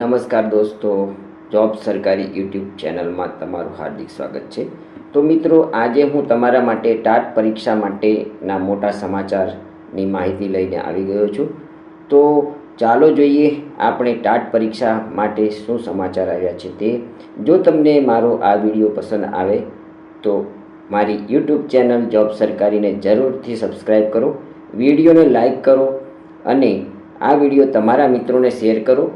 નમસ્કાર દોસ્તો, જોબ સરકારી યુટ્યુબ ચેનલમાં તમારું હાર્દિક સ્વાગત છે। તો મિત્રો, આજે હું તમારા માટે ટાટ પરીક્ષા માટેના મોટા સમાચારની માહિતી લઈને આવી ગયો છું। તો ચાલો જોઈએ આપણે ટાટ પરીક્ષા માટે શું સમાચાર આવ્યા છે તે। જો તમને મારો આ વિડીયો પસંદ આવે તો મારી યુટ્યુબ ચેનલ જોબ સરકારીને જરૂરથી સબસ્ક્રાઈબ કરો, વિડીયોને લાઈક કરો અને આ વિડીયો તમારા મિત્રોને શેર કરો।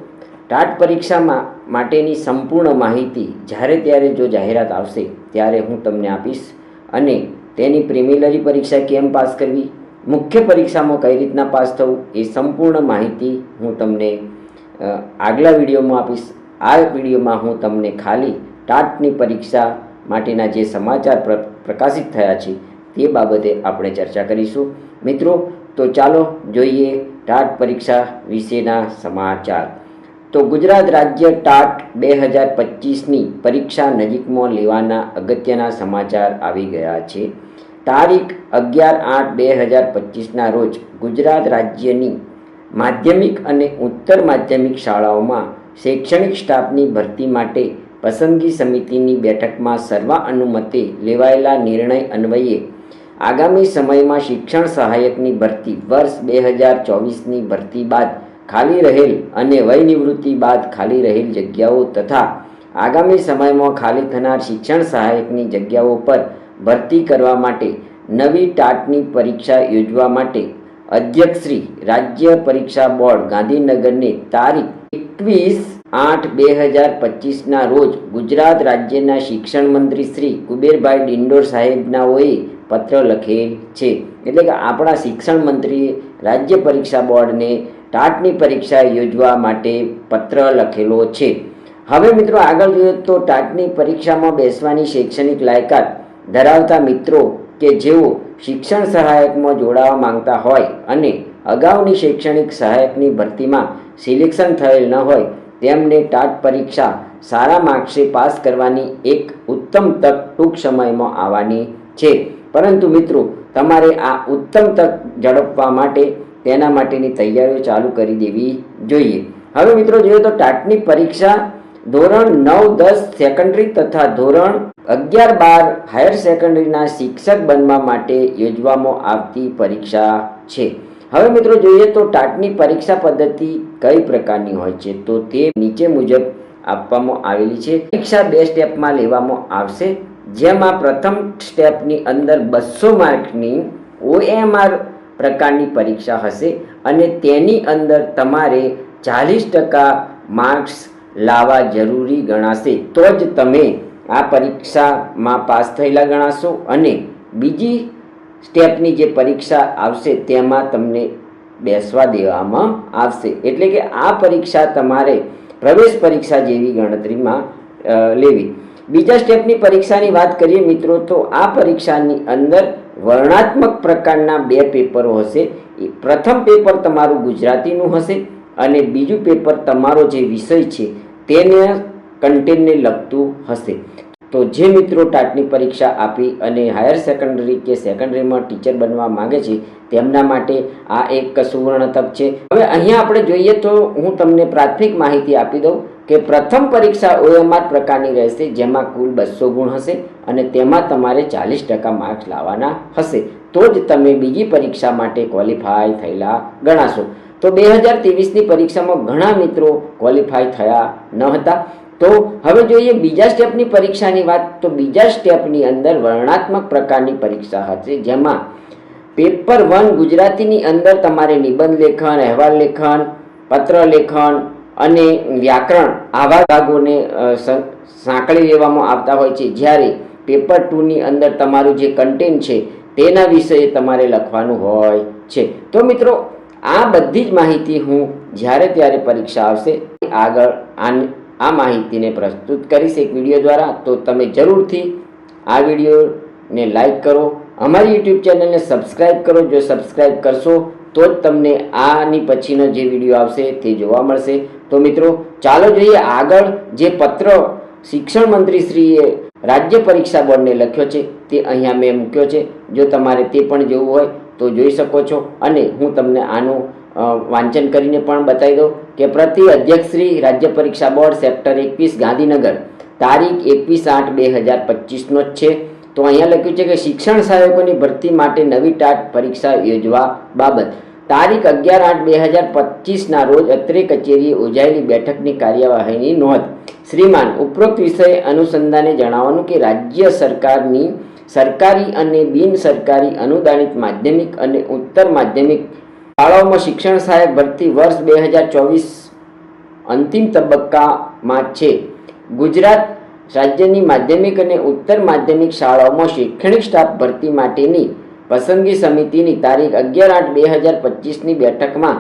ટાટ પરીક્ષા માટેની સંપૂર્ણ માહિતી જ્યારે ત્યારે જો જાહેરાત આવશે ત્યારે હું તમને આપીશ અને તેની પ્રિલિમિનરી પરીક્ષા કેમ પાસ કરવી, મુખ્ય પરીક્ષામાં કઈ રીતના પાસ થવું એ સંપૂર્ણ માહિતી હું તમને આગલા વિડીયોમાં આપીશ। આ વિડીયોમાં હું તમને ખાલી ટાટની પરીક્ષા માટેના જે સમાચાર પ્રકાશિત થયા છે તે બાબતે આપણે ચર્ચા કરીશું। મિત્રો, તો ચાલો જોઈએ ટાટ પરીક્ષા વિશેના સમાચાર। તો ગુજરાત રાજ્ય ટાટ 2025ની પરીક્ષા નજીકમાં લેવાના અગત્યના સમાચાર આવી ગયા છે। તારીખ 11/8/2025ના રોજ ગુજરાત રાજ્યની માધ્યમિક અને ઉચ્ચતર માધ્યમિક શાળાઓમાં શૈક્ષણિક સ્ટાફની ભરતી માટે પસંદગી સમિતિની બેઠકમાં સર્વાનુમતે લેવાયેલા નિર્ણય અન્વયે આગામી સમયમાં શિક્ષણ સહાયકની ભરતી વર્ષ 2024ની ભરતી બાદ ખાલી રહેલ અને વય નિવૃત્તિ બાદ ખાલી રહેલ જગ્યાઓ તથા આગામી સમયમાં ખાલી થનાર શિક્ષણ સહાયકની જગ્યાઓ પર ભરતી કરવા માટે નવી ટાટની પરીક્ષા યોજવા માટે અધ્યક્ષશ્રી રાજ્ય પરીક્ષા બોર્ડ ગાંધીનગરને તારીખ 21/8/2025ના રોજ ગુજરાત રાજ્યના શિક્ષણ મંત્રી શ્રી કુબેરભાઈ ડિંડોર સાહેબનાઓએ પત્ર લખેલ છે। એટલે કે આપણા શિક્ષણ મંત્રીએ રાજ્ય પરીક્ષા બોર્ડને ટાટની પરીક્ષા યોજવા માટે પત્ર લખેલો છે। હવે મિત્રો આગળ જોઈએ તો ટાટની પરીક્ષામાં બેસવાની શૈક્ષણિક લાયકાત ધરાવતા મિત્રો કે જેઓ શિક્ષણ સહાયકમાં જોડાવા માંગતા હોય અને અગાઉની શૈક્ષણિક સહાયકની ભરતીમાં સિલેક્શન થયેલ ન હોય તેમને ટાટ પરીક્ષા સારા માર્ક્સે પાસ કરવાની એક ઉત્તમ તક ટૂંક સમયમાં આવવાની છે। પરંતુ મિત્રો, તમારે આ ઉત્તમ તક ઝડપવા માટે તેના માટેની તૈયારીઓ ચાલુ કરી દેવી જોઈએ। હવે મિત્રો જોઈએ તો ટાટની પરીક્ષા ધોરણ 9-10 સેકન્ડરી તથા ધોરણ 11-12 હાયર સેકન્ડરીના શિક્ષક બનવા માટે યોજવામાં આવતી પરીક્ષા છે। હવે મિત્રો જોઈએ તો ટાટની પરીક્ષા પદ્ધતિ કઈ પ્રકારની હોય છે તો તે નીચે મુજબ આપવામાં આવેલી છે। પરીક્ષા 2 સ્ટેપમાં લેવામાં આવશે, જેમાં પ્રથમ સ્ટેપની અંદર 200 માર્કની OMR પ્રકારની પરીક્ષા હશે અને તેની અંદર તમારે 40% માર્ક્સ લાવવા જરૂરી ગણાશે તો જ તમે આ પરીક્ષામાં પાસ થયેલા ગણાશો અને બીજી સ્ટેપની જે પરીક્ષા આવશે તેમાં તમને બેસવા દેવામાં આવશે। એટલે કે આ પરીક્ષા તમારે પ્રવેશ પરીક્ષા જેવી ગણતરીમાં લેવી। બીજા સ્ટેપની પરીક્ષાની વાત કરીએ મિત્રો, તો આ પરીક્ષાની અંદર વર્ણનાત્મક પ્રકારના 2 પેપરો હશે। પ્રથમ પેપર તમારું ગુજરાતીનું હશે અને બીજું પેપર તમારો જે વિષય છે તેને કન્ટેન્ટને લગતું હશે। તો જે મિત્રો ટાટની પરીક્ષા આપી અને હાયર સેકન્ડરી કે સેકન્ડરીમાં ટીચર બનવા માંગે છે તેમના માટે આ એક સુવર્ણ તક છે। હવે અહીંયા આપણે જોઈએ તો હું તમને પ્રાથમિક માહિતી આપી દઉં કે પ્રથમ પરીક્ષા OMR પ્રકારની રહેશે, જેમાં કુલ 200 ગુણ હશે અને તેમાં તમારે 40% માર્ક્સ લાવવાના હશે તો જ તમે બીજી પરીક્ષા માટે ક્વોલિફાય થયેલા ગણાશો। તો 2023ની પરીક્ષામાં ઘણા મિત્રો ક્વોલિફાય થયા ન હતા। તો હવે જોઈએ બીજા સ્ટેપની પરીક્ષાની વાત। તો બીજા સ્ટેપની અંદર વર્ણનાત્મક પ્રકારની પરીક્ષા હશે, જેમાં પેપર 1 ગુજરાતીની અંદર તમારે નિબંધ લેખન, અહેવાલ લેખન, પત્ર લેખન અને વ્યાકરણ આવા ભાગોને સાંકળી લેવામાં આવતા હોય છે, જ્યારે પેપર 2ની અંદર તમારું જે કન્ટેન્ટ છે તેના વિશે તમારે લખવાનું હોય છે। તો મિત્રો, આ બધી જ માહિતી હું જ્યારે ત્યારે પરીક્ષા આવશે આગળ આ માહિતીને પ્રસ્તુત કરીશ એક વિડીયો દ્વારા। તો તમે જરૂરથી આ વિડીયોને લાઈક કરો, અમારી યુટ્યુબ ચેનલને સબસ્ક્રાઈબ કરો। જો સબસ્ક્રાઈબ કરશો તો જ તમને આની પછીનો જે વિડીયો આવશે તે જોવા મળશે। તો મિત્રો ચાલો જોઈએ આગળ જે પત્ર શિક્ષણ મંત્રીશ્રીએ રાજ્ય પરીક્ષા બોર્ડને લખ્યો છે તે અહીંયા મેં મૂક્યો છે। જો તમારે તે પણ જોવું હોય તો જોઈ શકો છો અને હું તમને આનું વાંચન કરીને પણ બતાવી દો કે પ્રતિ અધ્યક્ષ શ્રી રાજ્ય પરીક્ષા બોર્ડ સેક્ટર 21 ગાંધીનગર તારીખ 21/8/2025 જ છે. તો અહીંયા લખ્યું છે કે શિક્ષણ સહાયકોની ભરતી માટે નવી ટાટ પરીક્ષા યોજવા બાબત તારીખ 11/8/2025 રોજ અત્રે કચેરીએ યોજાયેલી બેઠકની કાર્યવાહીની નોંધ. શ્રીમાન, ઉપરોક્ત વિષય અનુસંધાને જણાવવાનું કે રાજ્ય સરકારની સરકારી અને બિન સરકારી અનુદાનિત માધ્યમિક અને ઉત્તર માધ્યમિક શાળાઓમાં શિક્ષણ સહાયક ભરતી વર્ષ 2024 અંતિમ તબક્કામાં છે. ગુજરાત રાજ્યની માધ્યમિક અને ઉત્તર માધ્યમિક શાળાઓમાં શૈક્ષણિક સ્ટાફ ભરતી માટેની પસંદગી સમિતિની તારીખ 11/8/2025ની બેઠકમાં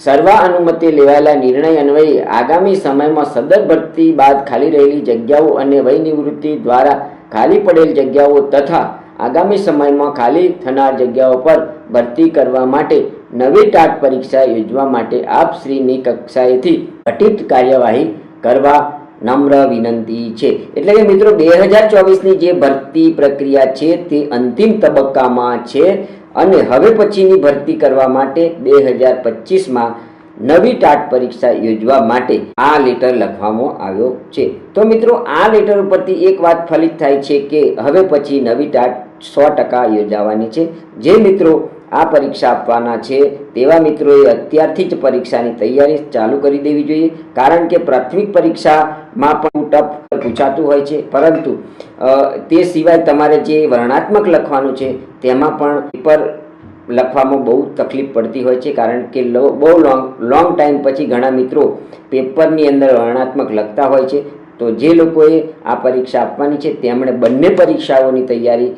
સર્વાનુમતે લેવાયેલા નિર્ણય અન્વયે આગામી સમયમાં સદર ભરતી બાદ ખાલી રહેલી જગ્યાઓ અને વયનિવૃત્તિ દ્વારા ખાલી પડેલ જગ્યાઓ તથા આગામી સમયમાં ખાલી થનાર જગ્યાઓ પર ભરતી કરવા માટે નવી ટાટ પરીક્ષા યોજવા માટે આપ શ્રીની કક્ષાએથી ઘટિત કાર્યવાહી કરવા નમ્ર વિનંતી છે. એટલે કે મિત્રો 2024ની જે ભરતી પ્રક્રિયા છે તે અંતિમ તબક્કામાં છે અને હવે પછીની ભરતી કરવા માટે 2025માં નવી ટાટ પરીક્ષા યોજવા માટે આ લેટર લખવામાં આવ્યો છે. તો મિત્રો આ લેટર ઉપરથી એક વાત ફલિત થાય છે કે હવે પછી નવી ટાટ 100% યોજાવાની છે. જે મિત્રો આ પરીક્ષા આપવાના છે તેવા મિત્રોએ અત્યારથી જ પરીક્ષાની તૈયારી ચાલુ કરી દેવી જોઈએ. કારણ કે પ્રાથમિક પરીક્ષામાં પણ ટફ પૂછાતું હોય છે, પરંતુ તે સિવાય તમારે જે વર્ણનાત્મક લખવાનું છે તેમાં પણ પેપર લખવામાં બહુ તકલીફ પડતી હોય છે. કારણ કે બહુ લોંગ ટાઈમ પછી ઘણા મિત્રો પેપરની અંદર વર્ણનાત્મક લખતા હોય છે. તો જે લોકોએ આ પરીક્ષા આપવાની છે તેમણે બંને પરીક્ષાઓની તૈયારી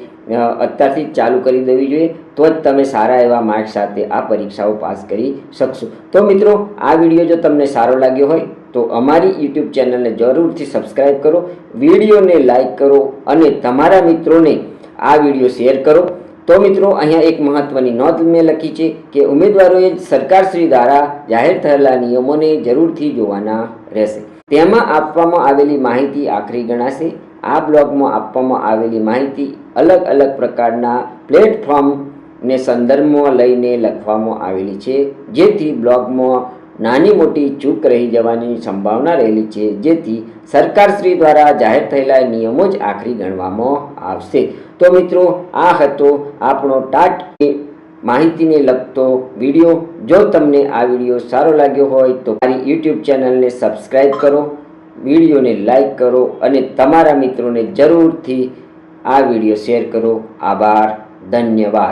અત્યારથી જ ચાલુ કરી દેવી જોઈએ. તો જ તમે સારા એવા માર્ક સાથે આ પરીક્ષાઓ પાસ કરી શકશો. તો મિત્રો, આ વિડીયો જો તમને સારો લાગ્યો હોય તો અમારી યુટ્યુબ ચેનલને જરૂરથી સબસ્ક્રાઈબ કરો, વિડીયોને લાઈક કરો અને તમારા મિત્રોને આ વિડીયો શેર કરો. તો મિત્રો, અહીંયા એક મહત્વની નોંધ મેં લખી છે કે ઉમેદવારોએ સરકારશ્રી દ્વારા જાહેર થયેલા નિયમોને જરૂરથી જોવાના રહેશે. તેમાં આપવામાં આવેલી માહિતી આખરી ગણાશે. આ બ્લોગમાં આપવામાં આવેલી માહિતી અલગ અલગ પ્રકારના પ્લેટફોર્મને સંદર્ભમાં લઈને લખવામાં આવેલી છે, જેથી બ્લોગમાં નાની મોટી ચૂક રહી જવાની સંભાવના રહેલી છે, જેથી સરકારશ્રી દ્વારા જાહેર થયેલા નિયમો જ આખરી ગણવામાં આવશે. તો મિત્રો, આ હતો આપણો ટાટ માહિતીને લગતો વિડીયો. જો તમને આ વિડીયો સારો લાગ્યો હોય તો મારી યુટ્યુબ ચેનલને સબસ્ક્રાઈબ કરો, વિડીયોને લાઈક કરો અને તમારા મિત્રોને જરૂરથી આ વિડીયો શેર કરો. આભાર, ધન્યવાદ.